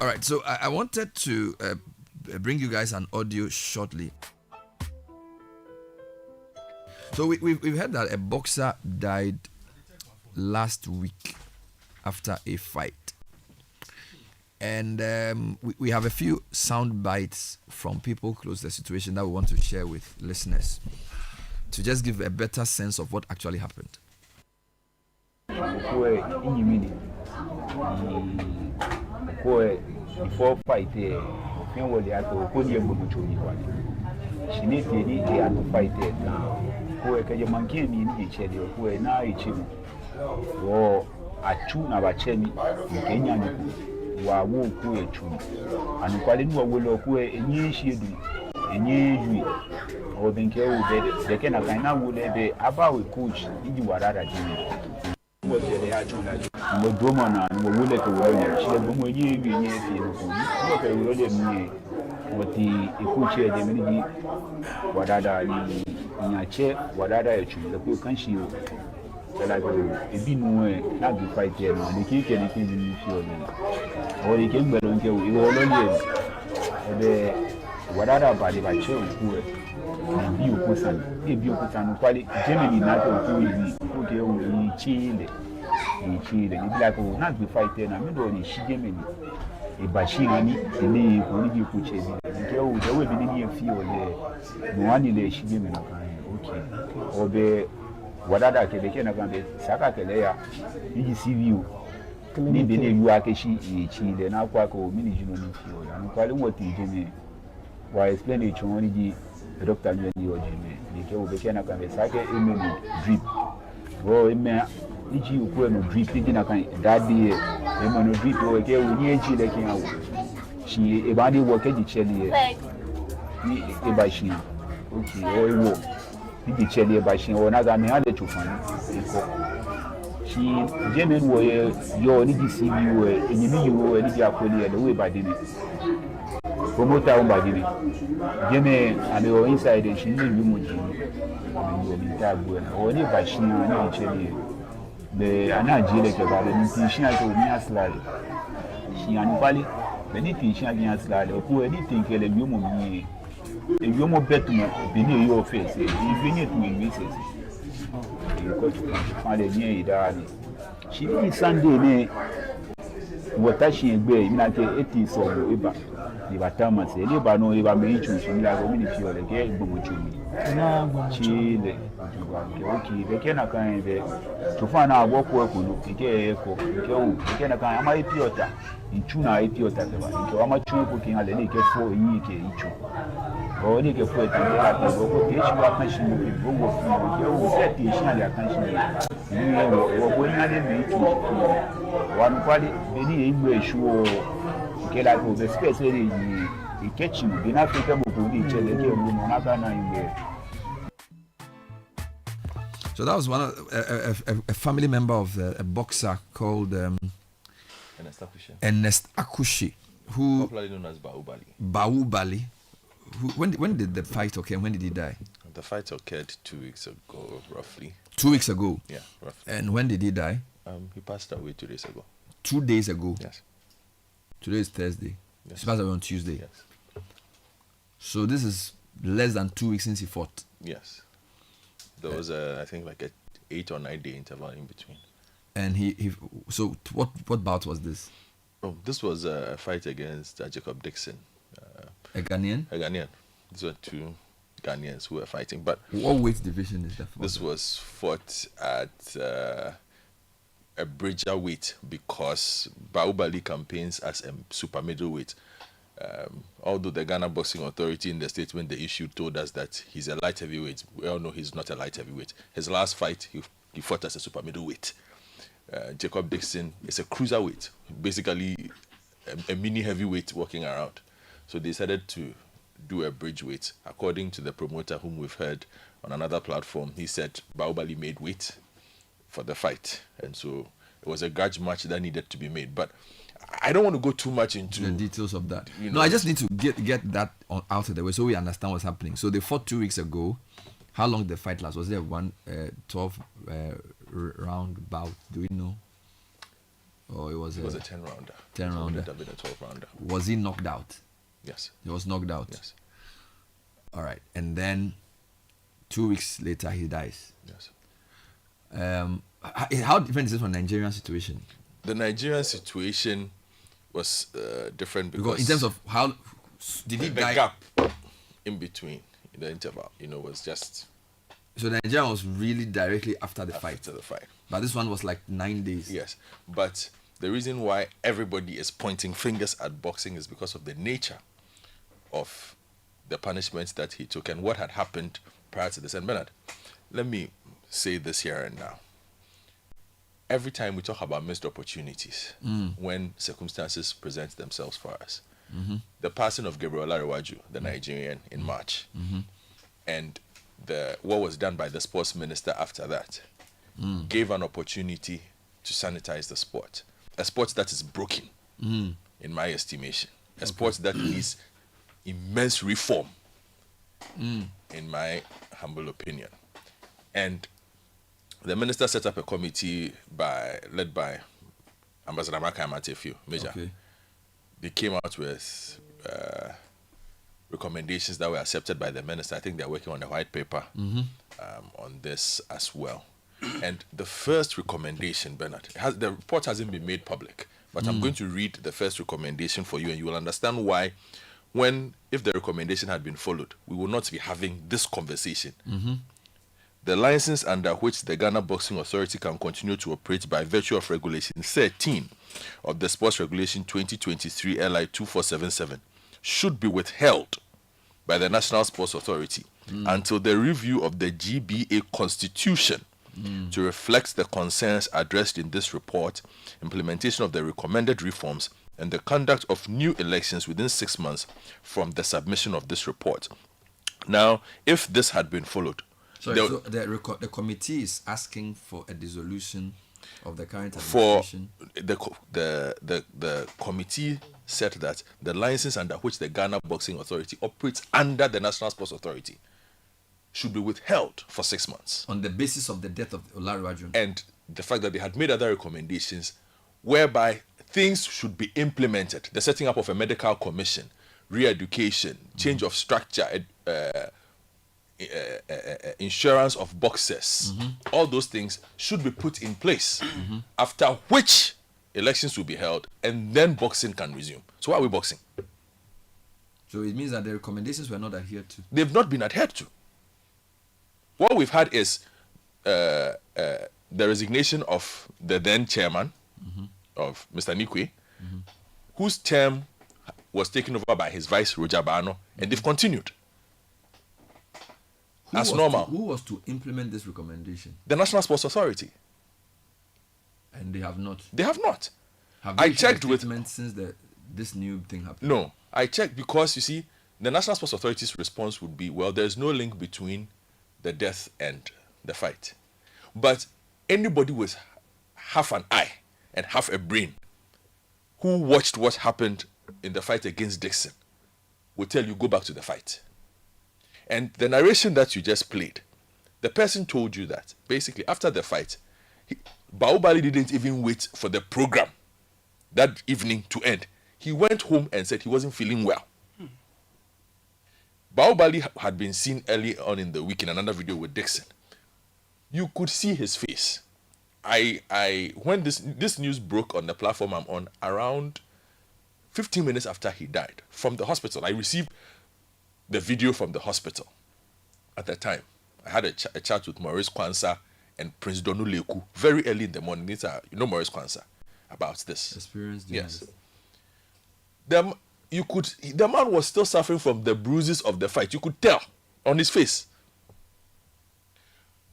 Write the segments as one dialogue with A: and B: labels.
A: All right, so I wanted to bring you guys an audio shortly. So we've heard that a boxer died last week after a fight. And we have a few sound bites from people close to the situation that we want to share with listeners to just give a better sense of what actually happened.
B: Before fight, she needs to fight now. Because monkey in each other, who are now each other. Or a tune of a chemi, Kenyan, who are woo who a tune. And calling what will occur in ye shield, in ye or being carried, they can have an hour be about a coach, you were rather doing. What they are doing, what woman and what will let the warrior, she had been ye, what they will let me. What the coach, the mini, what other in a chair, what other the cook can she like a been not be fight there, and the kick anything in the field. Or he came back and you all the what other body by children who and you person, if you put on quality, generally not too easy, put you chill, it's like not be fight there, and I mean, she gave me. Bashirani, the only coach, the way we didn't feel the one day she gave me okay. Or the what other can be Sakakelea, you maybe you are Kashi, the Naquaco, mini Juno field, and calling what he did. Why explain it to only the doctor and the Jimmy, the Canaka, Saka, drip. Oh, you couldn't drip in a kind that day. Emmanuel drip or again, we need Chile. She a body work at the Chile. A bashing. Okay, or a walk. The Chile bashing or another other to find. She, German were your need to see you and you were a little the way by dinner. Promoter by dinner. German and they were inside and she knew you would be or any bashing and Chile. The Anajile about the intention to me as like she and Valley, the intention against like who anything a human a human bet beneath your face, if you need to miss it. You got to find a near daddy. She did Sunday, what she bay, not 80 so Eba. The Batamas, the Libano, Eva may choose from the community or the gay Bumuchumi. Chile, okay, they cannot kind to find out what work will look echo, they cannot kind of my piota in tuna piota, into how much cooking at the lake for each. Or they get for it and they have to go attention with Google, set the attention. When I didn't one quality, any English or get out of the space in the kitchen, be not capable of each other.
A: So that was one of a family member of a boxer called Ernest Akushi, who
C: popularly known as Bahubali.
A: Bahubali. When did the fight occur? When did he die?
C: The fight occurred 2 weeks ago, roughly.
A: 2 weeks ago?
C: Yeah, roughly.
A: And when did he die?
C: He passed away 2 days ago.
A: 2 days ago?
C: Yes. Today
A: is Thursday.
C: Yes.
A: He passed away on Tuesday.
C: Yes.
A: So this is less than 2 weeks since he fought.
C: Yes. There was I think like a 8 or 9 day interval in between.
A: And he so what bout was this?
C: Oh, this was a fight against Jacob Dixon.
A: A Ghanaian?
C: A Ghanaian. These were two Ghanaians who were fighting. But
A: what weight division is that for?
C: This was fought at a bridger weight because Bahubali campaigns as a super middleweight. Although the Ghana Boxing Authority in the statement they issued told us that he's a light heavyweight, we all know he's not a light heavyweight. His last fight, he fought as a super middleweight. Jacob Dixon is a cruiserweight, basically a mini heavyweight walking around. So they decided to do a bridge weight. According to the promoter whom we've heard on another platform, he said Bahubali made weight for the fight. And so it was a grudge match that needed to be made. But I don't want to go too much into
A: the details of that. No, I just need to get that out of the way so we understand what's happening. So they fought 2 weeks ago. How long did the fight last? Was there 12 round bout? Do we know? Oh, it was
C: a 10-rounder.
A: 10-rounder.
C: It would have been a 12-rounder.
A: Was he knocked out?
C: Yes.
A: He was knocked out.
C: Yes.
A: All right, and then 2 weeks later he dies.
C: Yes.
A: How different is this from Nigerian situation?
C: The Nigerian situation was different because
A: in terms of how did he die?
C: The gap in between, in the interval, was just.
A: So Nigeria was really directly after the fight.
C: After the fight.
A: But this one was like 9 days.
C: Yes, but the reason why everybody is pointing fingers at boxing is because of the nature of the punishments that he took and what had happened prior to this. And Bernard, let me say this here and now. Every time we talk about missed opportunities, when circumstances present themselves for us, the passing of Gabriel Larewaju, the Nigerian, in March, and what was done by the sports minister after that, gave an opportunity to sanitize the sport. A sport that is broken, in my estimation. A sport that needs immense reform, in my humble opinion. And the minister set up a committee led by Ambassador Amaka Amatefu, Major.
A: Okay.
C: They came out with recommendations that were accepted by the minister. I think they're working on a white paper on this as well. And the first recommendation, Bernard, the report hasn't been made public, but I'm going to read the first recommendation for you, and you will understand why, if the recommendation had been followed, we will not be having this conversation. The license under which the Ghana Boxing Authority can continue to operate by virtue of Regulation 13 of the Sports Regulation 2023 LI 2477 should be withheld by the National Sports Authority until the review of the GBA Constitution to reflect the concerns addressed in this report, implementation of the recommended reforms, and the conduct of new elections within 6 months from the submission of this report. Now, if this had been followed,
A: so the committee is asking for a dissolution of the current administration.
C: The committee said that the license under which the Ghana Boxing Authority operates under the National Sports Authority should be withheld for 6 months.
A: On the basis of the death of Olarewaju.
C: And the fact that they had made other recommendations whereby things should be implemented. The setting up of a medical commission, re-education, change of structure, insurance of boxers, all those things should be put in place, after which elections will be held and then boxing can resume. So why are we boxing?
A: So it means that the recommendations were not adhered to.
C: They've not been adhered to. What we've had is the resignation of the then chairman of Mr. Nikwe, whose term was taken over by his vice, Roger Bano, and they've continued. As normal.
A: Who was to implement this recommendation?
C: The National Sports Authority.
A: And they have not.
C: They have not.
A: Have
C: I
A: they
C: checked with
A: since this new thing happened.
C: No, I checked because you see, the National Sports Authority's response would be, well, there's no link between the death and the fight. But anybody with half an eye and half a brain who watched what happened in the fight against Dixon will tell you, go back to the fight. And the narration that you just played, the person told you that basically after the fight, Bahubali didn't even wait for the program that evening to end. He went home and said he wasn't feeling well. Bahubali had been seen early on in the week in another video with Dixon. You could see his face. When this news broke on the platform I'm on, around 15 minutes after he died, from the hospital, I received the video from the hospital. At that time, I had a chat with Maurice Kwanzaa and Prince Donu Leku very early in the morning. Maurice Kwanzaa about this.
A: Experience.
C: Yes. The man was still suffering from the bruises of the fight. You could tell on his face.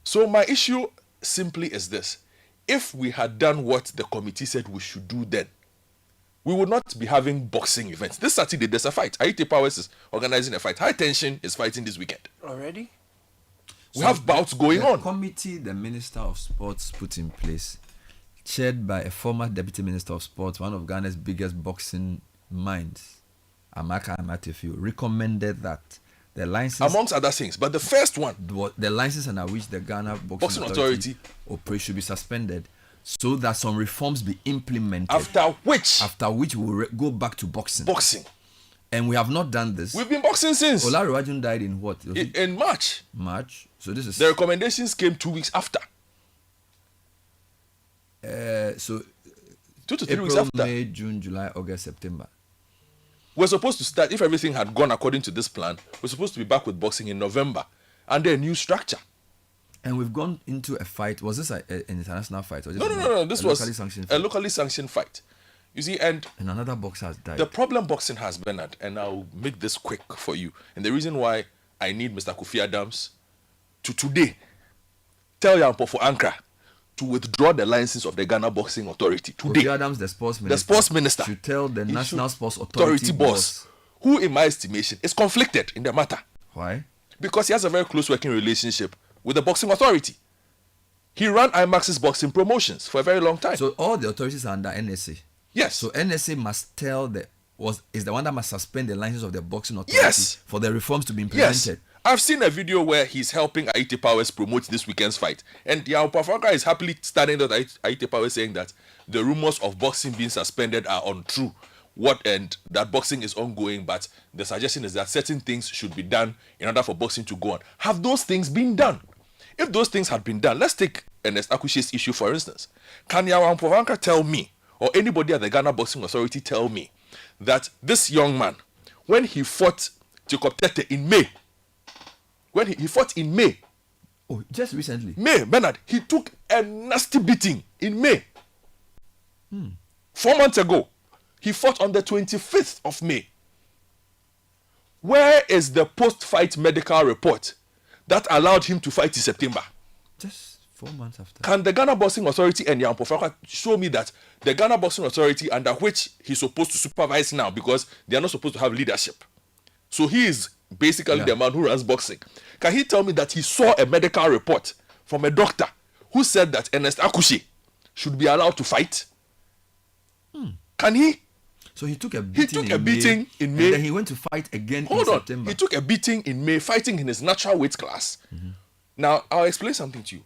C: So my issue simply is this. If we had done what the committee said we should do then, we would not be having boxing events. This Saturday, there's a fight. Haiti Powers is organizing a fight. High Tension is fighting this weekend.
D: Already?
C: We have bouts going on.
A: The committee the Minister of Sports put in place, chaired by a former Deputy Minister of Sports, one of Ghana's biggest boxing minds, Amaka Amatefu, recommended that the license...
C: Amongst other things. But the first one...
A: The license under which the Ghana Boxing Authority operates should be suspended so that some reforms be implemented.
C: After which
A: We'll go back to boxing. And we have not done this.
C: We've been boxing since.
A: Olarewajun died in what?
C: In March.
A: So this is...
C: The recommendations came 2 weeks after.
A: So
C: 2 to 3
A: April,
C: weeks after.
A: May, June, July, August, September.
C: We're supposed to start, if everything had gone according to this plan, we're supposed to be back with boxing in November under a new structure.
A: And we've gone into a fight. Was this an international fight? Or just
C: No. This was
A: a
C: locally sanctioned fight. You see, and
A: another boxer has died.
C: The problem boxing has, Bernard, and I'll make this quick for you. And the reason why I need Mr. Kofi Adams to today tell Yampo for Ankara to withdraw the license of the Ghana Boxing Authority today.
A: Kofi Adams, the sports minister, should tell the National Sports Authority boss,
C: who in my estimation is conflicted in the matter.
A: Why?
C: Because he has a very close working relationship with the Boxing Authority. He ran IMAX's boxing promotions for a very long time.
A: So all the authorities are under NSA.
C: Yes.
A: So NSA must tell is the one that must suspend the license of the Boxing Authority for the reforms to be implemented.
C: Yes. I've seen a video where he's helping Aite Powers promote this weekend's fight. And Yao Franca is happily standing there with Aite Powers saying that the rumors of boxing being suspended are untrue. And that boxing is ongoing, but the suggestion is that certain things should be done in order for boxing to go on. Have those things been done? If those things had been done, let's take Ernest Akushe's issue for instance. Can Yao Franca tell me, or anybody at the Ghana Boxing Authority tell me, that this young man, when he fought Jacob Tete in May, he fought in May.
A: Oh, just recently.
C: May, Bernard, he took a nasty beating in May. 4 months ago, he fought on the 25th of May. Where is the post-fight medical report that allowed him to fight in September?
A: Just 4 months after.
C: Can the Ghana Boxing Authority and Yampo Franca show me that the Ghana Boxing Authority, under which he's supposed to supervise now, because they are not supposed to have leadership, so he is basically the man who runs boxing. Can he tell me that he saw a medical report from a doctor who said that Ernest Akushe should be allowed to fight? Can he?
A: So he took a beating,
C: in May.
A: And then he went to fight again in September.
C: He took a beating in May, fighting in his natural weight class. Now, I'll explain something to you.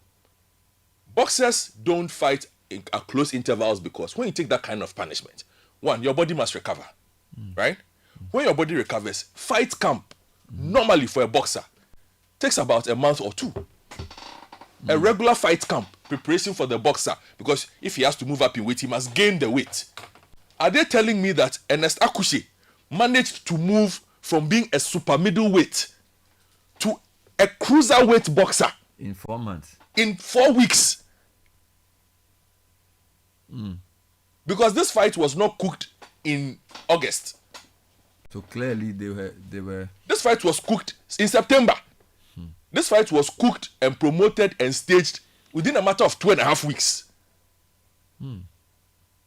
C: Boxers don't fight at close intervals because when you take that kind of punishment, one, your body must recover, right? When your body recovers, fight camp, normally for a boxer, takes about a month or 2. A regular fight camp, preparation for the boxer, because if he has to move up in weight, he must gain the weight. Are they telling me that Ernest Akushe managed to move from being a super middleweight to a cruiserweight boxer
A: in 4 months?
C: In 4 weeks. Because this fight was not cooked in August.
A: So clearly they were.
C: This fight was cooked in September. This fight was cooked and promoted and staged within a matter of 2.5 weeks.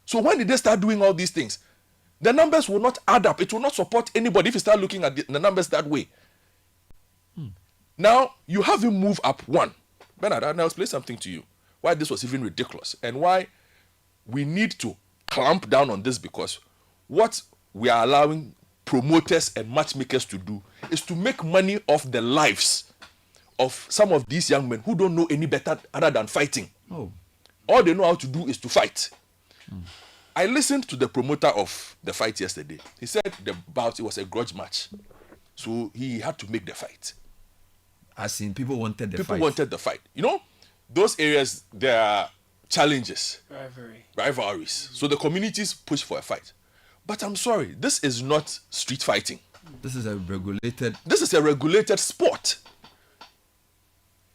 C: So when did they start doing all these things? The numbers will not add up. It will not support anybody if you start looking at the numbers that way. Now, you have him move up 1. Bernard, I'll explain something to you. Why this was even ridiculous and why we need to clamp down on this, because what we are allowing promoters and matchmakers to do is to make money off the lives of some of these young men who don't know any better other than fighting. All they know how to do is to fight. I listened to the promoter of the fight yesterday. He said the bout, it was a grudge match. So he had to make the fight.
A: As in, people wanted the fight.
C: People wanted the fight. You know, those areas, there are challenges. Rivalries. So the communities push for a fight. But I'm sorry, this is not street fighting.
A: This is a regulated...
C: This is a regulated sport.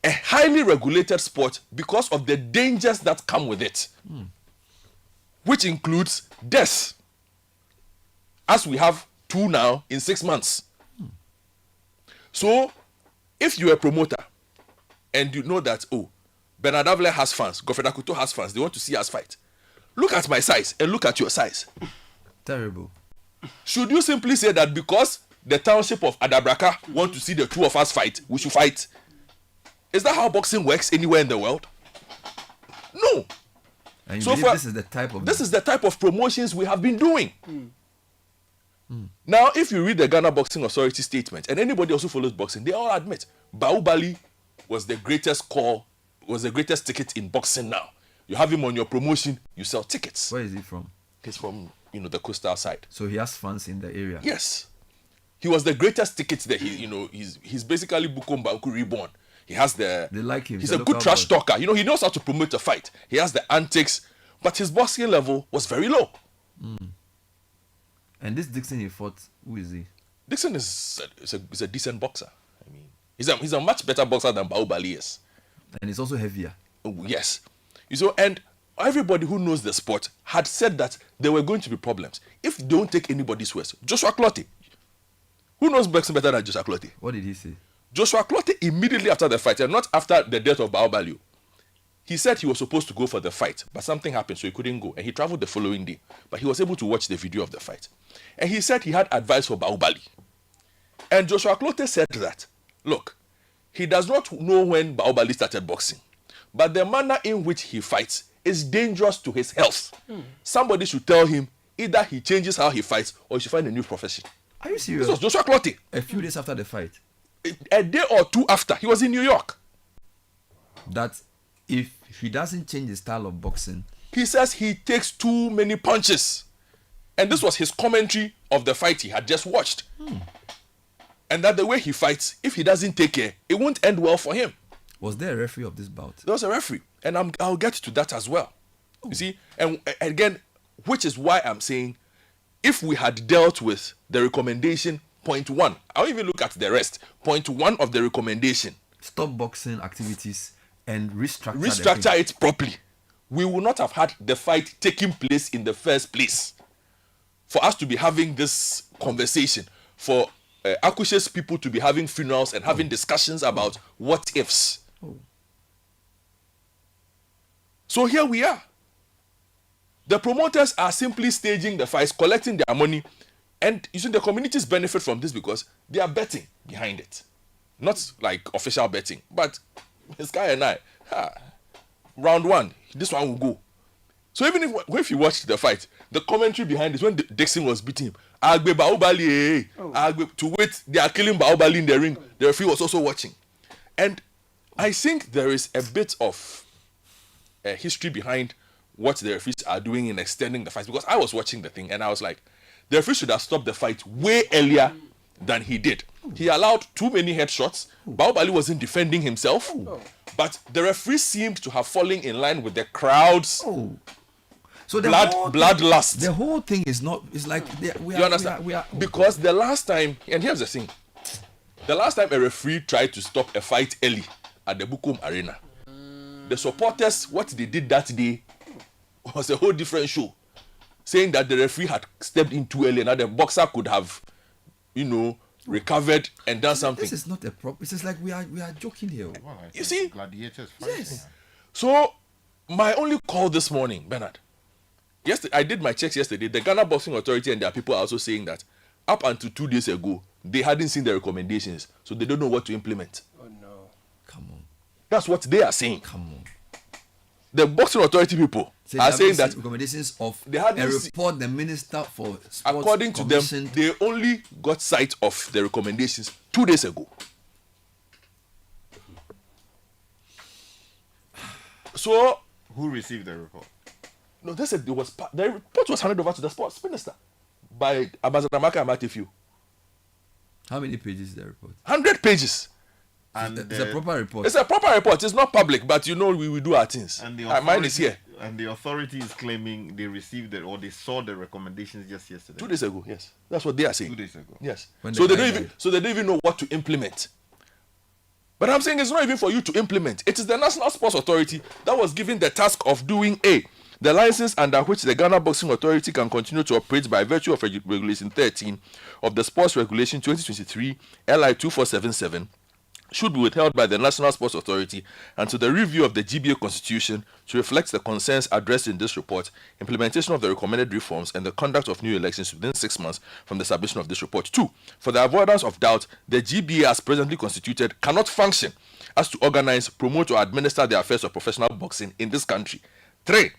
C: A highly regulated sport because of the dangers that come with it. Which includes death. As we have 2 now in 6 months. So, if you're a promoter and you know that, Bernard Avle has fans, Godfrey Akuto has fans, they want to see us fight. Look at my size and look at your size.
A: Terrible.
C: Should you simply say that because the township of Adabraka want to see the 2 of us fight, we should fight? Is that how boxing works anywhere in the world? No.
A: And so this is the type of
C: promotions we have been doing. Now, if you read the Ghana Boxing Authority statement, and anybody also follows boxing, they all admit Bahubali was the greatest ticket in boxing now. You have him on your promotion, you sell tickets.
A: Where is he from?
C: He's from, the coastal side.
A: So he has fans in the area.
C: Yes. He was the greatest ticket there. He's basically Bukom Banku reborn. He has
A: They like him.
C: He's
A: the
C: a good
A: local
C: trash
A: boy.
C: talker. He knows how to promote a fight. He has the antics, but his boxing level was very low.
A: And this Dixon he fought, who is he?
C: Dixon is a decent boxer. I mean, he's a much better boxer than Bahubali is.
A: And he's also heavier.
C: Oh, yes. And everybody who knows the sport had said that there were going to be problems if they don't take anybody's words. Joshua Clottey. Who knows boxing better than Joshua Clottey?
A: What did he say?
C: Joshua Clottey immediately after the fight, and not after the death of Bahubali, he said he was supposed to go for the fight, but something happened, so he couldn't go. And he traveled the following day, but he was able to watch the video of the fight. And he said he had advice for Bahubali. And Joshua Clottey said that, look, he does not know when Bahubali started boxing, but the manner in which he fights is dangerous to his health. Somebody should tell him either he changes how he fights or he should find a new profession.
A: Are you serious?
C: This was Joshua Clottey.
A: A few days after the fight.
C: A day or two after, he was in New York.
A: That if he doesn't change his style of boxing,
C: He says he takes too many punches. And this was his commentary of the fight he had just watched. And that the way he fights, if he doesn't take care, it won't end well for him.
A: was there a referee of this bout?
C: There was a referee. And I'll get to that as well. You see? And again, which is why I'm saying, if we had dealt with the recommendation, point 1, I'll even look at the rest. Point 1 of the recommendation.
A: Stop boxing activities and restructure.
C: Restructure it properly. We will not have had the fight taking place in the first place. For us to be having this conversation, for Akushe's people to be having funerals and having discussions about what ifs. So here we are. The promoters are simply staging the fights, collecting their money, and you see the communities benefit from this because they are betting behind it. Not like official betting, but this guy and I, round 1, this one will go. So even if you watched the fight, the commentary behind it, when Dixon was beating him, Agbe Bahubali, Agbe, to wait, they are killing Bahubali in the ring. The referee was also watching. And I think there is a bit of history behind what the referees are doing in extending the fight. Because I was watching the thing and I was like, the referee should have stopped the fight way earlier than he did. He allowed too many headshots. Bahubali wasn't defending himself. But the referee seemed to have fallen in line with the crowd's
A: So the
C: bloodlust.
A: The whole thing is not. It's like we
C: You understand?
A: We are,
C: because the last time, and here's the thing, the last time a referee tried to stop a fight early at the Bukom Arena, the supporters, what they did that day was a whole different show, saying that the referee had stepped in too early and that the boxer could have, recovered and done something.
A: This is not a problem. It's just like we are joking here.
D: Well, I
C: You
D: think
C: see?
D: gladiators fighting.
A: Yes.
C: So, my only call this morning, Bernard, I did my checks yesterday. The Ghana Boxing Authority and their people are also saying that up until 2 days ago, they hadn't seen the recommendations, so they don't know what to implement.
E: Oh no.
A: Come on.
C: That's what they are saying.
A: Come on.
C: The Boxing Authority people are saying that
A: recommendations of
C: they hadn't
A: a report the Minister for Sports
C: according to them, they only got sight of the recommendations 2 days ago. So,
D: Who received the report?
C: no, they said the report was handed over to the Sports Minister by Abazadamaka Amatefiu.
A: How many pages is the report?
C: 100 pages.
D: And
A: It's a proper report.
C: It's a proper report. It's not public, but we will do our things.
D: and the
C: Mine is here.
D: And the authority is claiming they received it or they saw the recommendations just yesterday.
C: 2 days ago, yes. That's what they are saying.
D: 2 days ago.
C: Yes.
A: When
C: So
A: the
C: they
A: guy
C: don't
A: died.
C: even know what to implement. But I'm saying it's not even for you to implement. It is the National Sports Authority that was given the task of doing the license under which the Ghana Boxing Authority can continue to operate by virtue of Regulation 13 of the Sports Regulation 2023 LI 2477 should be withheld by the National Sports Authority until the review of the GBA Constitution to reflect the concerns addressed in this report, implementation of the recommended reforms, and the conduct of new elections within 6 months from the submission of this report. 2. For the avoidance of doubt, the GBA as presently constituted cannot function as to organize, promote, or administer the affairs of professional boxing in this country. 3.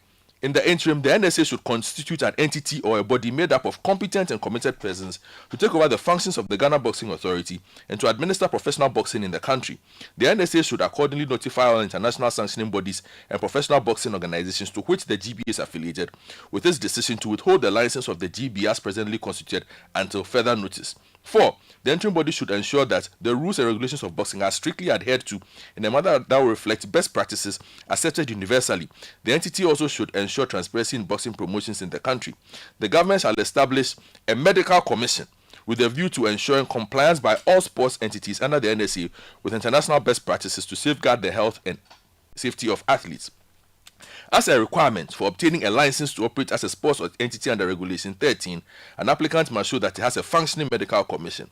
C: In the interim, the NSA should constitute an entity or a body made up of competent and committed persons to take over the functions of the Ghana Boxing Authority and to administer professional boxing in the country. The NSA should accordingly notify all international sanctioning bodies and professional boxing organizations to which the GB is affiliated with its decision to withhold the license of the GB as presently constituted until further notice. 4. The interim body should ensure that the rules and regulations of boxing are strictly adhered to in a manner that will reflect best practices accepted universally. The entity also should ensure transparency in boxing promotions in the country. The government shall establish a medical commission with a view to ensuring compliance by all sports entities under the NSA with international best practices to safeguard the health and safety of athletes. As a requirement for obtaining a license to operate as a sports entity under Regulation 13, an applicant must show that it has a functioning medical commission.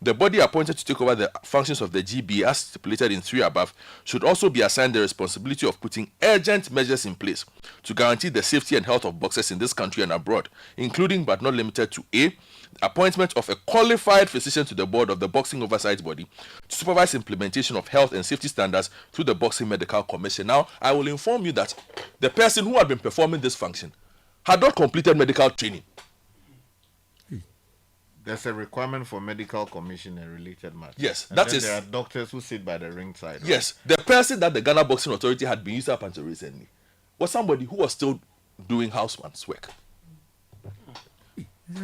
C: The body appointed to take over the functions of the GB, as stipulated in 3 above, should also be assigned the responsibility of putting urgent measures in place to guarantee the safety and health of boxers in this country and abroad, including but not limited to A, appointment of a qualified physician to the board of the Boxing Oversight Body to supervise implementation of health and safety standards through the Boxing Medical Commission. Now, I will inform you that the person who had been performing this function had not completed medical training.
D: There's a requirement for medical commission and related matters.
C: Yes,
D: and
C: that is.
D: There are doctors who sit by the ringside. Right?
C: Yes, the person that the Ghana Boxing Authority had been used up until recently was somebody who was still doing houseman's work.
D: Is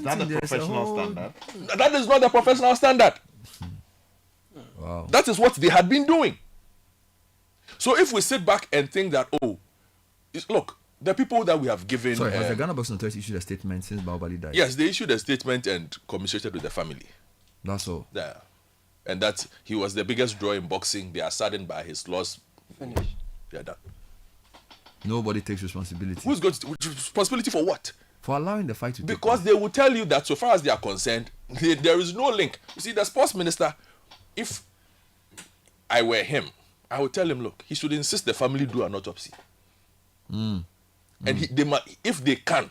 D: that the professional standard?
C: That is not the professional standard.
A: Wow.
C: That is what they had been doing. So if we sit back and think that, look, the people that we have given...
A: Sorry, has the Ghana Boxing Authority issued a statement since Bahubali died?
C: Yes, they issued a statement and commiserated with the family.
A: That's all.
C: Yeah. And that he was the biggest draw in boxing. They are saddened by his loss.
E: Finished.
C: They are done.
A: Nobody takes responsibility.
C: Who's going to... Responsibility for what?
A: For allowing the fight to take
C: Because
A: place.
C: they will tell you that so far as they are concerned, there is no link. You see, the sports minister, if I were him, I would tell him, look, he should insist the family do an autopsy. And if they can,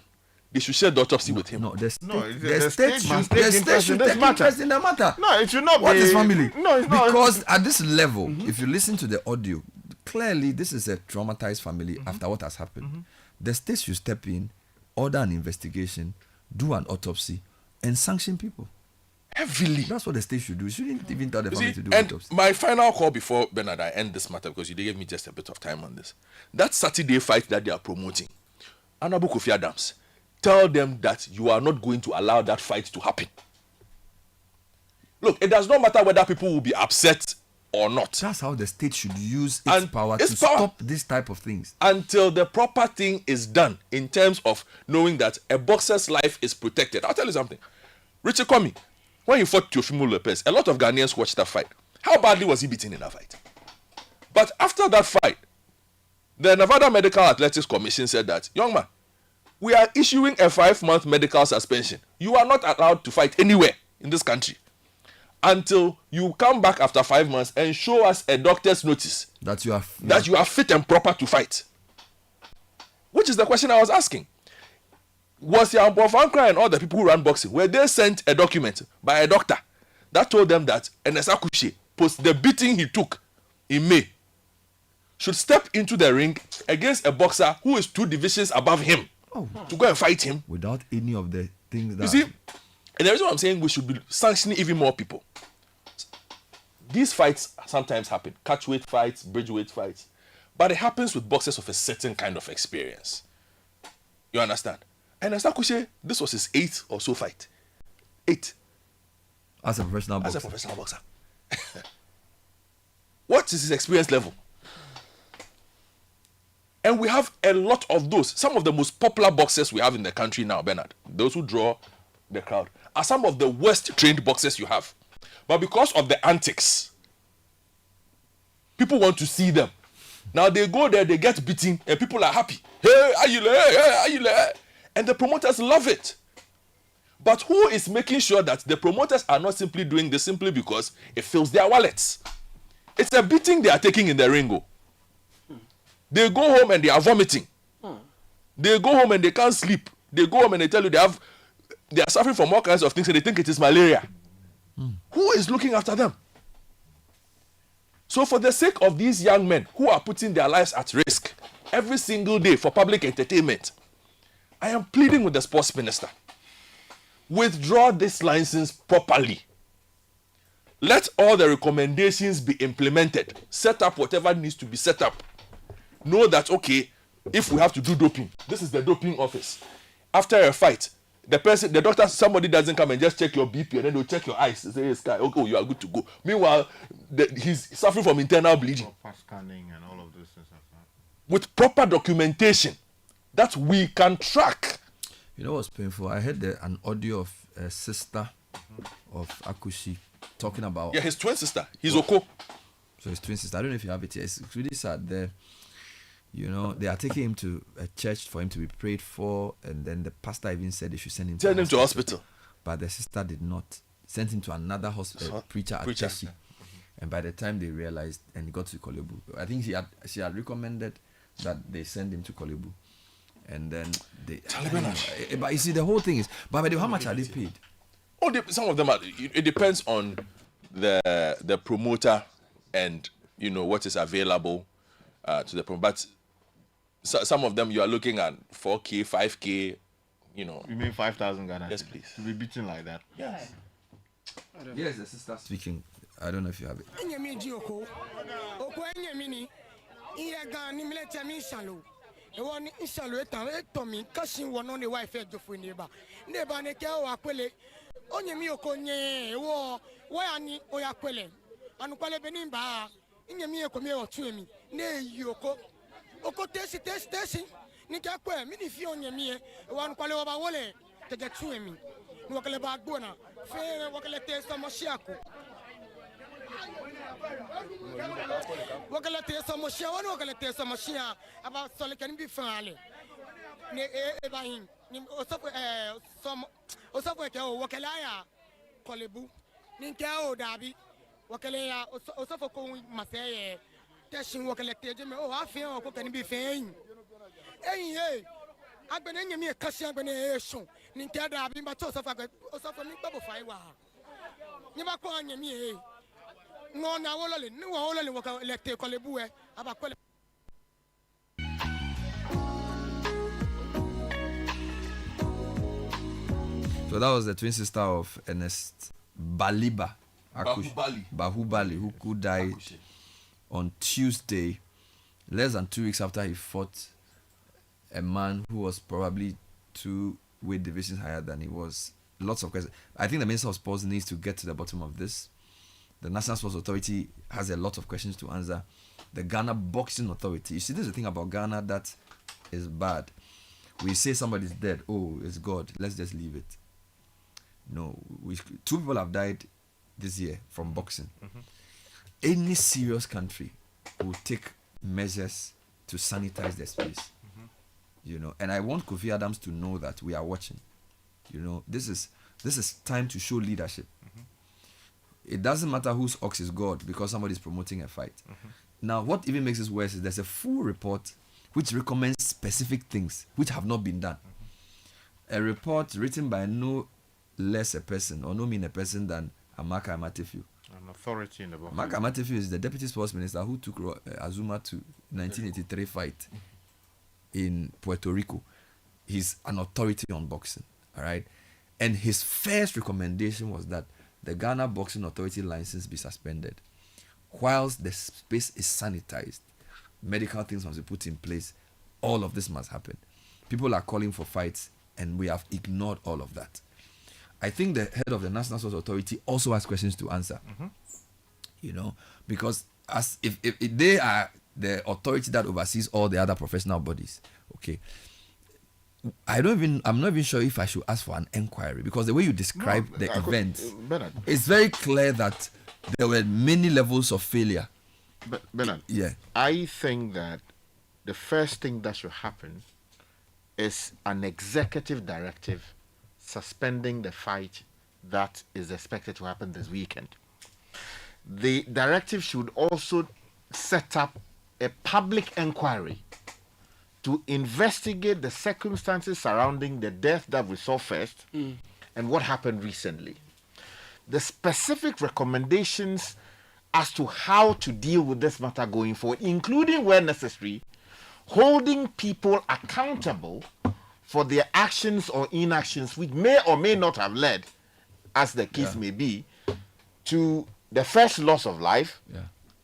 C: they should share the autopsy with him.
A: No, the
D: the
A: state
D: state must
A: should
D: take interest in this matter.
A: interest in the matter.
D: No, it should not
A: What
D: be.
A: is family?
D: No, it's not.
A: Because at this level, if you listen to the audio, clearly this is a traumatized family after what has happened. The state should step in, order an investigation, do an autopsy, and sanction people.
C: Heavily.
A: That's what the state should do. You shouldn't even tell the family to do
C: And
A: autopsy.
C: my final call before, Bernard, I end this matter because you gave me just a bit of time on this. That Saturday fight that they are promoting, Honorable Kofi Adams, tell them that you are not going to allow that fight to happen. Look, it does not matter whether people will be upset or not.
A: That's how the state should use its
C: And
A: power
C: its
A: to
C: power-
A: stop this type of things.
C: Until the proper thing is done in terms of knowing that a boxer's life is protected. I'll tell you something. Richie Kwame, when he fought Teofimo Lopez, a lot of Ghanaians watched that fight. How badly was he beaten in that fight? But after that fight, the Nevada Medical Athletics Commission said that, young man, we are issuing a 5-month medical suspension. You are not allowed to fight anywhere in this country until you come back after 5 months and show us a doctor's notice
A: That you are
C: that you are fit and proper to fight. Which is the question I was asking. Was Yambo Fankra and all the people who run boxing, were they sent a document by a doctor that told them that Enesa Kushe, post the beating he took in May, should step into the ring against a boxer who is 2 divisions above him to go and fight him?
A: without any of the things that...
C: You see, and the reason why I'm saying we should be sanctioning even more people. These fights sometimes happen. Catchweight fights, bridgeweight fights. But it happens with boxers of a certain kind of experience. You understand? And Asakushe, this was his 8th or so fight. 8.
A: as a professional
C: As
A: boxer.
C: a professional boxer. What is his experience level? And we have a lot of those. Some of the most popular boxers we have in the country now, Bernard, those who draw the crowd, are some of the worst trained boxers you have. But because of the antics, people want to see them. Now they go there, they get beaten, and people are happy. Hey, Ayile, hey, Ayile. And the promoters love it. But who is making sure that the promoters are not simply doing this simply because it fills their wallets? It's a beating they are taking in the ringo. They go home and they are vomiting. They go home and they can't sleep. They go home and they tell you they are suffering from all kinds of things and they think it is malaria. Who is looking after them? So for the sake of these young men who are putting their lives at risk every single day for public entertainment. I am pleading with the sports minister. Withdraw this license properly. Let all the recommendations be implemented. Set up whatever needs to be set up. Know that, okay, if we have to do doping, this is the doping office. After a fight, the doctor, somebody doesn't come and just check your BP and then they'll check your eyes and say, yes, guy, okay, you are good to go. Meanwhile, he's suffering from internal bleeding.
D: Proper scanning and all of those things.
C: With proper documentation that we can track.
A: You know what's painful? I heard an audio of a sister of Akushi talking about...
C: Yeah, his twin sister. He's Oko.
A: So his twin sister. I don't know if you have it here. It's really sad. They are taking him to a church for him to be prayed for, and then the pastor even said they should send him
C: to hospital.
A: But the sister did not. Sent him to another preacher at Teshi. And by the time they realized, and he got to Kolebu, I think she had recommended that they send him to Kolebu. And then they... But you see, the whole thing is... But how much are they paid?
C: Some of them are... It depends on the promoter and, what is available to the promoter. But some of them, you are looking at 4K, 5K,
D: You mean 5,000 Ghana?
C: Yes, please.
D: To be beaten like that?
C: Yes.
A: Yes, the sister speaking. I don't know if you have it.
E: One inshallah Tommy cashing one on the wife of the neighbor. Neighbor ne care or quelle. Only me o conye war. Why ani oya quelle? And quale benimba. In your mere come or to me. Nay, yoko. Oko tesi. Nika que, mini fiona me. One quale over wole. To get to me. Wakale bagona. Fair wakale taste of Moshiako. Wakala tesa moshia wano wakala tesa moshia aba sole kan bi faale ne ebahin ni osofo ke o wakala ya Kolebu ni ke o dabi wakala ya osofo ko maseye teshin wakala teje me o afia o ko kan bi fein eyin agbene nyemi e kasi agbene e shun ni ke dabi ba to osofo ni gbabo faiwa ni ba ko nyemi e no na wolole ni wo wolole wo ka lete Kolebu e aba Kole.
A: So that was the twin sister of Ernest Bahubali, who died on Tuesday, less than 2 weeks after he fought a man who was probably 2 weight divisions higher than he was. Lots of questions. I think the Minister of Sports needs to get to the bottom of this. The National Sports Authority has a lot of questions to answer. The Ghana Boxing Authority. You see, there's a thing about Ghana that is bad. We say somebody's dead. Oh, it's God. Let's just leave it. No, 2 people have died this year from boxing. Any serious country will take measures to sanitize their space. And I want Kofi Adams to know that we are watching. This is time to show leadership. It doesn't matter whose ox is God because somebody is promoting a fight. Now, what even makes this worse is there's a full report which recommends specific things which have not been done. A report written by no less a person or no mean a person than Amaka Amatefu.
D: An authority in the box.
A: Amaka Amatefu is the deputy sports minister who took Azuma to 1983 fight in Puerto Rico. He's an authority on boxing, all right? And his first recommendation was that the Ghana Boxing Authority license be suspended. Whilst the space is sanitized, medical things must be put in place. All of this must happen. People are calling for fights, and we have ignored all of that. I think the head of the National Sports Authority also has questions to answer. Because as if they are the authority that oversees all the other professional bodies, okay. I'm not even sure if I should ask for an inquiry because the way you describe the event, it's very clear that there were many levels of failure.
D: Bernard,
A: yeah.
D: I think that the first thing that should happen is an executive directive suspending the fight that is expected to happen this weekend. The directive should also set up a public inquiry to investigate the circumstances surrounding the death that we saw first and what happened recently. The specific recommendations as to how to deal with this matter going forward, including where necessary, holding people accountable for their actions or inactions, which may or may not have led, as the case may be, to the first loss of life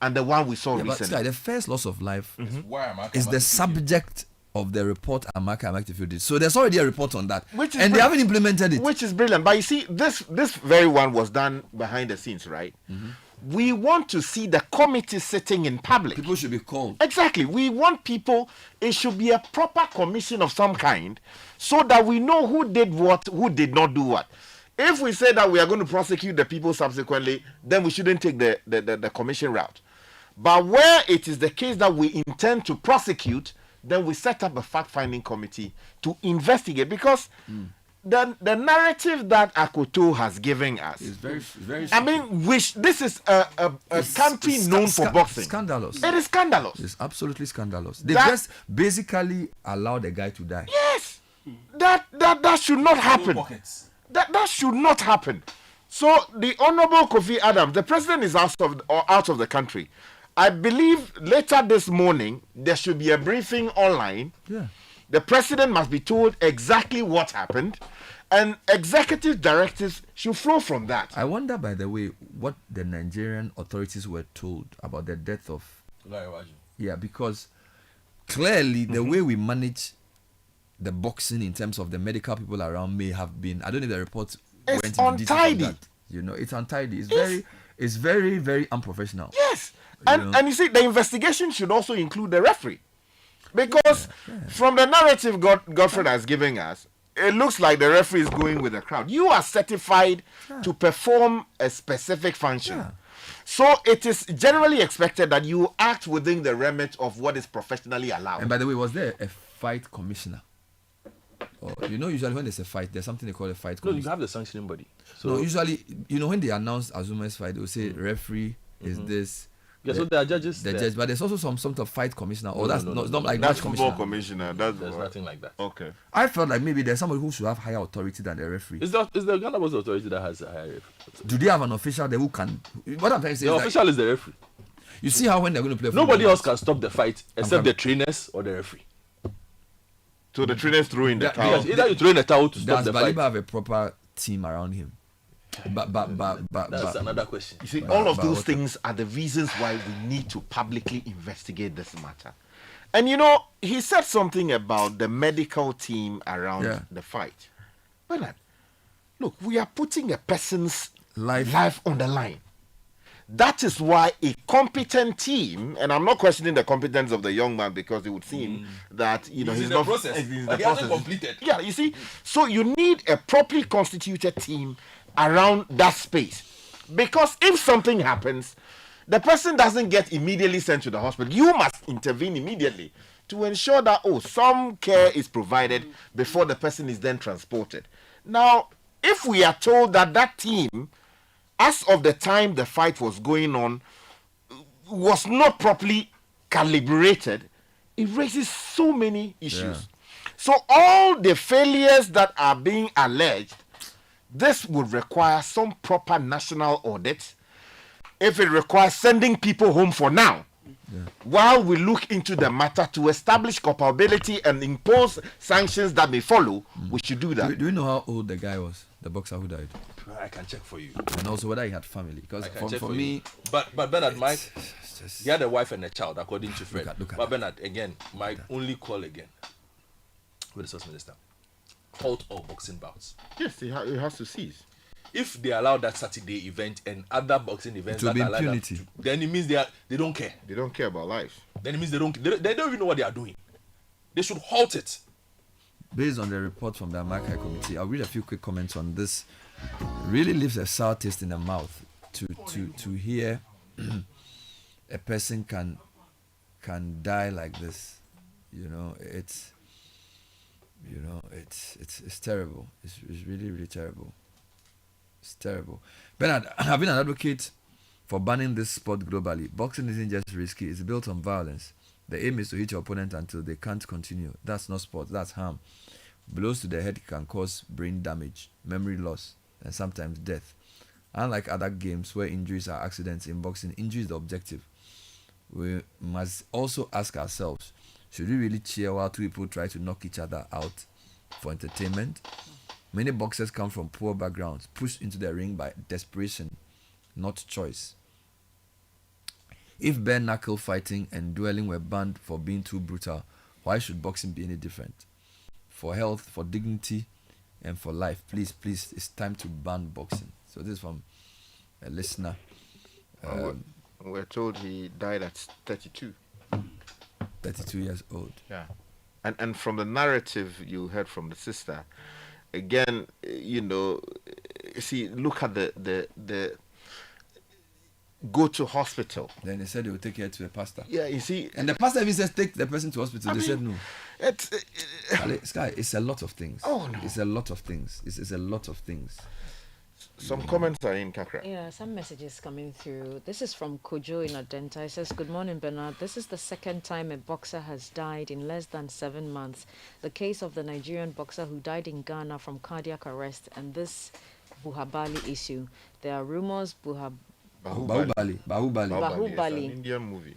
D: and the one we saw
A: But
D: recently.
A: Sky, the first loss of life
C: Why am I
A: is the subject of the report Amaka Amaktefu did. So there's already a report on that, and they haven't implemented it.
D: Which is brilliant. But you see, this very one was done behind the scenes, right? We want to see the committee sitting in public.
A: People should be called.
D: Exactly. We want people, it should be a proper commission of some kind so that we know who did what, who did not do what. If we say that we are going to prosecute the people subsequently, then we shouldn't take the commission route. But where it is the case that we intend to prosecute, then we set up a fact-finding committee to investigate, because the narrative that Akoto has given us
A: It's very.
D: I mean, this is a country known for boxing.
A: Scandalous.
D: It is scandalous.
A: It's absolutely scandalous. They
D: That-
A: just basically allow the guy to die.
D: Yes, that should not happen.
C: pockets?
D: That should not happen. So the Honorable Kofi Adams, the president, is out of the country. I believe later this morning there should be a briefing online.
A: Yeah.
D: The president must be told exactly what happened, and executive directives should flow from that.
A: I wonder, by the way, what the Nigerian authorities were told about the death of. Yeah, because clearly the way we manage the boxing in terms of the medical people around may have been. I don't know if the reports
D: It's
A: went into detail of
D: untidy.
A: that. You know, it's untidy. It's very, very unprofessional.
D: Yes,
A: You
D: and
A: know.
D: you see, the investigation should also include the referee, because from the narrative Godfred has given us, it looks like the referee is going with the crowd. You are certified to perform a specific function.
A: Yeah.
D: So it is generally expected that you act within the remit of what is professionally allowed.
A: And by the way, was there a fight commissioner? Or, you know, usually when there's a fight, there's something they call a fight
C: No, you
A: commissioner.
C: have the sanctioning body. So
A: No, usually, you know, when they announce Azuma's fight, they'll say referee is this.
C: yeah, so there are judges.
A: The
C: there.
A: judge, but there's also some sort of fight commissioner. Or
C: No,
A: that's
C: no,
A: not,
C: no,
A: it's
C: no,
A: not like
D: That's
A: match
D: football
A: commissioner.
D: commissioner.
C: There's nothing like that.
D: Okay.
A: I felt like maybe there's somebody who should have higher authority than the referee.
C: Is the Ghana Boxing Authority that has a higher referee?
A: Do they have an official there who can? What I'm trying to say
C: The
A: is that
C: official is the referee.
A: you see how when they're going to play,
C: Nobody
A: football
C: else
A: match,
C: can stop the fight except the trainers or the referee.
D: So the trainers threw in the
A: That-
D: towel.
C: Yes, either you throw in a towel to stop
A: Does
C: the fight.
A: Baliba have a proper team around him?
C: That's another question.
D: You see, all of
A: but
D: those
A: what-
D: things are the reasons why we need to publicly investigate this matter. And you know, he said something about the medical team around
A: Yeah.
D: the fight. Bernard, look, we are putting a person's
A: Life.
D: life on the line. That is why a competent team, and I'm not questioning the competence of the young man, because it would seem that he's
C: in the
D: not
C: process.
D: he's in
C: But
D: the
C: he hasn't
D: process.
C: completed.
D: Yeah, you see, so you need a properly constituted team around that space, because if something happens, the person doesn't get immediately sent to the hospital. You must intervene immediately to ensure that some care is provided before the person is then transported. Now, if we are told that that team, as of the time the fight was going on, was not properly calibrated, it raises so many issues. So all the failures that are being alleged, this would require some proper national audit. If it requires sending people home for now, while we look into the matter to establish culpability and impose sanctions that may follow, we should do that.
A: Do you know how old the guy was, the boxer who died,
C: I can check for you.
A: and also whether he had family? Because
C: I can check
A: for
C: for
A: me,
C: you. But Bernard, Mike,
A: it's just-
C: he had a wife and a child, according to Fred.
A: Look at
C: But
A: that.
C: Bernard, again, my only call again with the Sports Minister: halt all boxing bouts.
D: Yes, it has to cease.
C: If they allow that Saturday event and other boxing events
A: It will
C: that
A: be
C: are like that,
A: impunity.
C: then it means they don't care.
D: They don't care about life.
C: Then it means they don't even know what they are doing. They should halt it.
A: based on the report from the Amakai committee, I'll read a few quick comments on this. Really leaves a sour taste in the mouth to hear a person can die like this. It's terrible. It's really, really terrible. It's terrible. Bernard, I've been an advocate for banning this sport globally. Boxing isn't just risky, it's built on violence. The aim is to hit your opponent until they can't continue. That's not sport, that's harm. Blows to the head can cause brain damage, memory loss, and sometimes death. Unlike other games where injuries are accidents, in boxing, injury is the objective. We must also ask ourselves, Should we really cheer while two people try to knock each other out for entertainment? Many boxers come from poor backgrounds, pushed into the ring by desperation, not choice. If bare knuckle fighting and dueling were banned for being too brutal, why should boxing be any different? For health, for dignity, and for life, please, it's time to ban boxing. So this is from a listener.
D: We're told he died at 32.
A: 32 years old.
D: Yeah. And from the narrative you heard from the sister, again, see, look at the go to hospital.
A: Then they said they would take her to a pastor.
D: Yeah, you see.
A: And the pastor even says take the person to hospital. They said no. Sky, it's a lot of things.
D: Oh, no.
A: It's a lot of things. It's a lot of things.
D: Some comments are in, Kakra.
F: Yeah, some messages coming through. This is from Kojo in Adenta. He says, "Good morning, Bernard. This is the second time a boxer has died in less than 7 months. The case of the Nigerian boxer who died in Ghana from cardiac arrest and this Bahubali issue. There are rumors
A: Bahubali.
D: It's an Indian movie.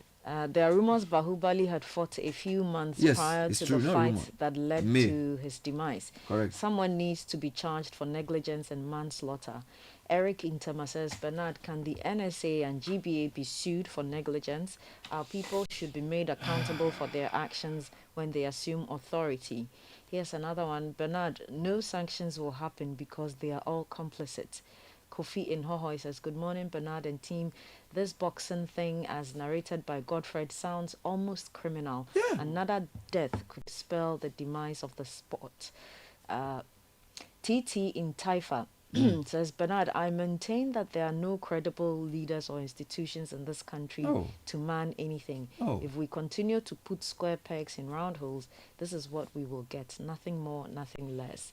F: There are rumors Bahubali had fought a few months prior to the fight that led to his demise.
A: Correct.
F: Someone needs to be charged for negligence and manslaughter. Eric Intama says, Bernard, can the NSA and GBA be sued for negligence? Our people should be made accountable for their actions when they assume authority. Here's another one. Bernard, no sanctions will happen because they are all complicit. Kofi in Hohoi says, good morning, Bernard and team. This boxing thing, as narrated by Godfred, sounds almost criminal.
A: Yeah.
F: Another death could spell the demise of the sport. TT in Taifa says, Bernard, I maintain that there are no credible leaders or institutions in this country to man anything. If we continue to put square pegs in round holes, this is what we will get. Nothing more, nothing less.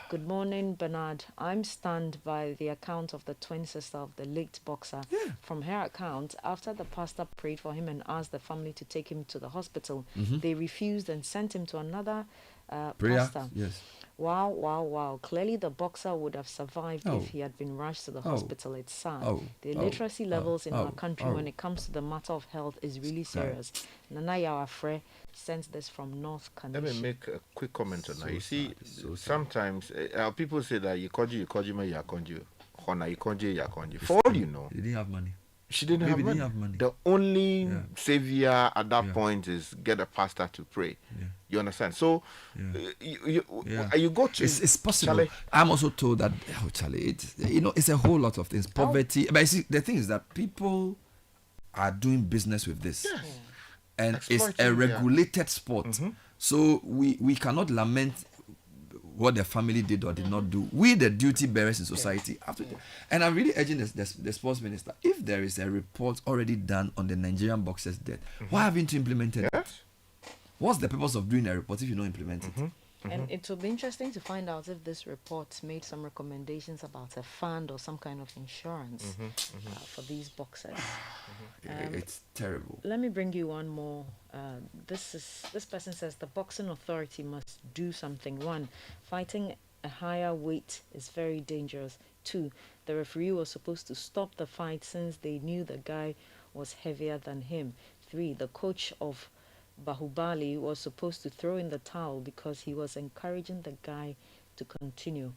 F: Good morning, Bernard. I'm stunned by the account of the twin sister of the late boxer. From her account, after the pastor prayed for him and asked the family to take him to the hospital, they refused and sent him to another pastor.
A: Yes.
F: Wow. Clearly the boxer would have survived if he had been rushed to the hospital. It's sad. The literacy levels in our country when it comes to the matter of health is really serious. Nana Yawafre sends this from North Canada.
D: Let me make a quick comment on that. You see, sometimes people say that you conjure, for all you know,
A: They didn't have money.
D: she didn't have money. The only savior at that point is get a pastor to pray. You understand? So you go to
A: it's possible.
D: Charlie.
A: I'm also told that Charlie, it's a whole lot of things. Poverty, but you see, the thing is that people are doing business with this, and it's a regulated sport. So we cannot lament what the family did or did not do. We, the duty bearers in society, have to. And I'm really urging the sports minister, if there is a report already done on the Nigerian boxers' death, why haven't you implemented it? What's the purpose of doing a report if you don't implement it?
F: And it will be interesting to find out if this report made some recommendations about a fund or some kind of insurance for these boxers.
A: It's terrible.
F: Let me bring you one more. This person says the boxing authority must do something. 1, fighting a higher weight is very dangerous. 2, the referee was supposed to stop the fight since they knew the guy was heavier than him. 3, the coach of Bahubali was supposed to throw in the towel because he was encouraging the guy to continue.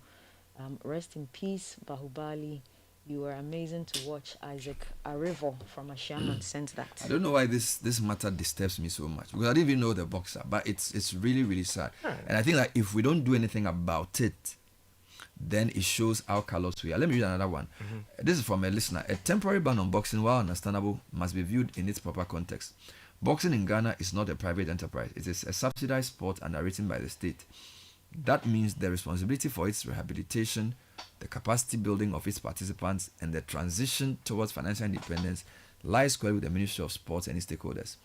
F: Rest in peace, Bahubali. You were amazing to watch. Isaac Arivo from Ashaman sent that.
A: I don't know why this matter disturbs me so much, because I didn't even know the boxer, but it's really, really sad. And I think that if we don't do anything about it, then it shows how callous we are. Let me read another one. This is from a listener. A temporary ban on boxing, while understandable, must be viewed in its proper context. Boxing in Ghana is not a private enterprise. It is a subsidized sport underwritten by the state. That means the responsibility for its rehabilitation, the capacity building of its participants, and the transition towards financial independence lies squarely with the Ministry of Sports and its stakeholders.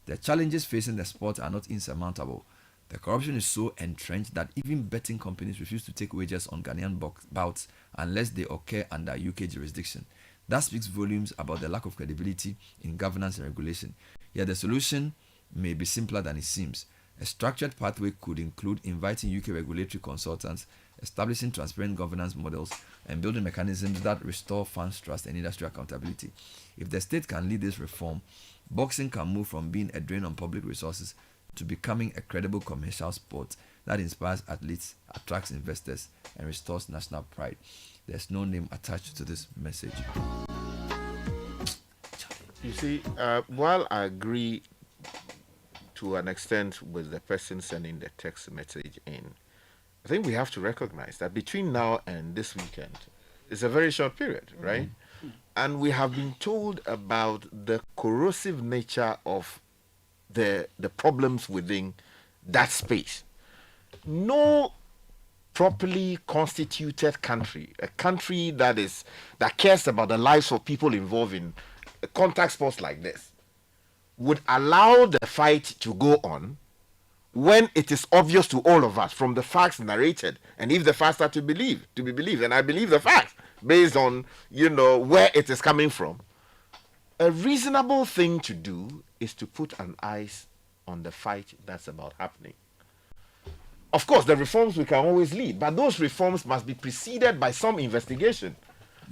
A: The challenges facing the sport are not insurmountable. The corruption is so entrenched that even betting companies refuse to take wagers on Ghanaian bouts unless they occur under UK jurisdiction. That speaks volumes about the lack of credibility in governance and regulation. Yet the solution may be simpler than it seems. A structured pathway could include inviting UK regulatory consultants, establishing transparent governance models, and building mechanisms that restore fans' trust and industry accountability. If the state can lead this reform, boxing can move from being a drain on public resources to becoming a credible commercial sport that inspires athletes, attracts investors, and restores national pride. There's no name attached to this message.
D: You see, while I agree to an extent with the person sending the text message in, I think we have to recognize that between now and this weekend is a very short period, right? And we have been told about the corrosive nature of the problems within that space. No properly constituted country, a country that cares about the lives of people involved in contact sports like this, would allow the fight to go on when it is obvious to all of us from the facts narrated, and if the facts are to be believed, and I believe the facts based on where it is coming from. A reasonable thing to do is to put an eyes on the fight that's about happening. Of course, the reforms we can always lead, but those reforms must be preceded by some investigation.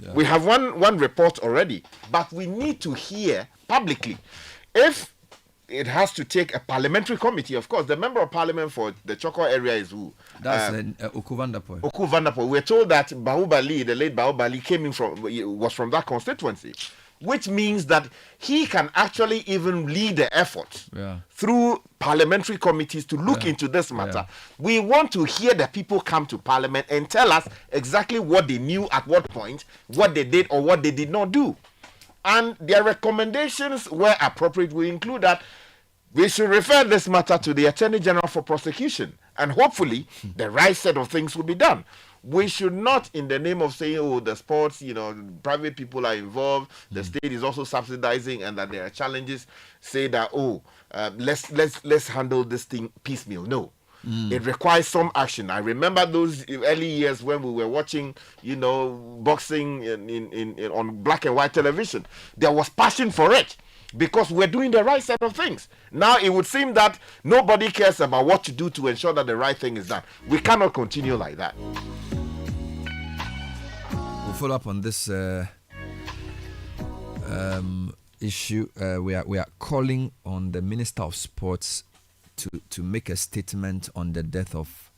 D: Yeah. We have one report already, but we need to hear publicly. If it has to take a parliamentary committee, of course, the member of parliament for the Choko area is who?
A: That's Oku Vanderpoel.
D: Oku Vanderpoel. We're told that Bahubali, the late Bahubali, was from that constituency, which means that he can actually even lead the effort through parliamentary committees to look into this matter. We want to hear the people come to parliament and tell us exactly what they knew at what point, what they did or what they did not do. And their recommendations, where appropriate, will include that we should refer this matter to the Attorney General for prosecution, and hopefully the right set of things will be done. We should not, in the name of saying, oh, the sports, private people are involved, the state is also subsidizing, and that there are challenges, say that, let's handle this thing piecemeal. No. It requires some action. I remember those early years when we were watching, boxing on black and white television. There was passion for it because we're doing the right set of things. Now it would seem that nobody cares about what to do to ensure that the right thing is done. We cannot continue like that.
A: We'll follow up on this issue. We are calling on the Minister of Sports to make a statement on the death of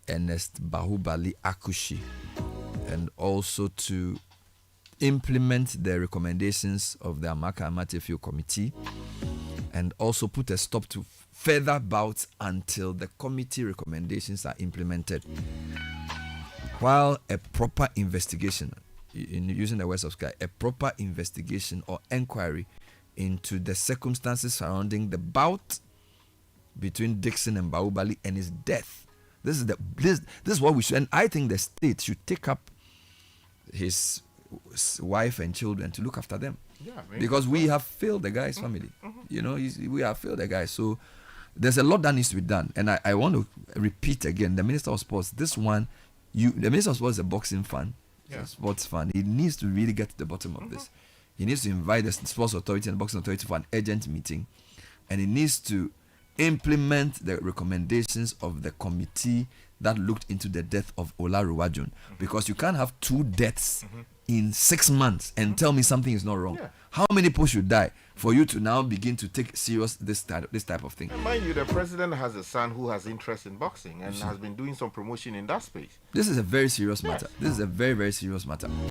A: Ernest Bahubali Akushi, and also to implement the recommendations of the Amaka Amatefu Committee, and also put a stop to further bouts until the committee recommendations are implemented. While a proper investigation, in using the words of Sky, a proper investigation or inquiry into the circumstances surrounding the bout between Dixon and Bahubali and his death. This is what we should, and I think the state should take up his wife and children to look after them. Because we have failed the guy's family. We have failed the guy. So there's a lot that needs to be done. And I want to repeat again, the Minister of Sports, the Minister of Sports is a boxing fan, a sports fan. He needs to really get to the bottom of this. He needs to invite the Sports Authority and the Boxing Authority for an urgent meeting, and he needs to implement the recommendations of the committee that looked into the death of Ola Ruwajon, because you can't have two deaths in 6 months and tell me something is not wrong. How many people should die for you to now begin to take serious this type of thing?
D: And mind you, the president has a son who has interest in boxing and has been doing some promotion in that space.
A: This is a very serious matter. This is a very, very serious matter.